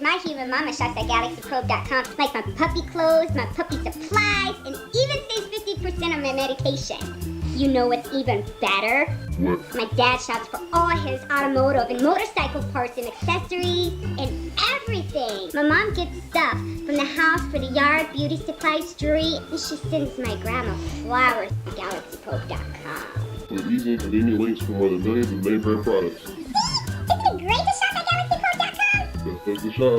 My human mama shops at GalaxyProbe.com, like my puppy clothes, my puppy supplies, and even saves 50% on my medication. You know what's even better? What? My dad shops for all his automotive and motorcycle parts and accessories and everything. My mom gets stuff from the house for the yard, beauty supplies, jewelry, and she sends my grandma flowers to GalaxyProbe.com. With easy and convenient links for more than millions of name brand products. See? Isn't it great to shop at GalaxyProbe.com? Best place to shop.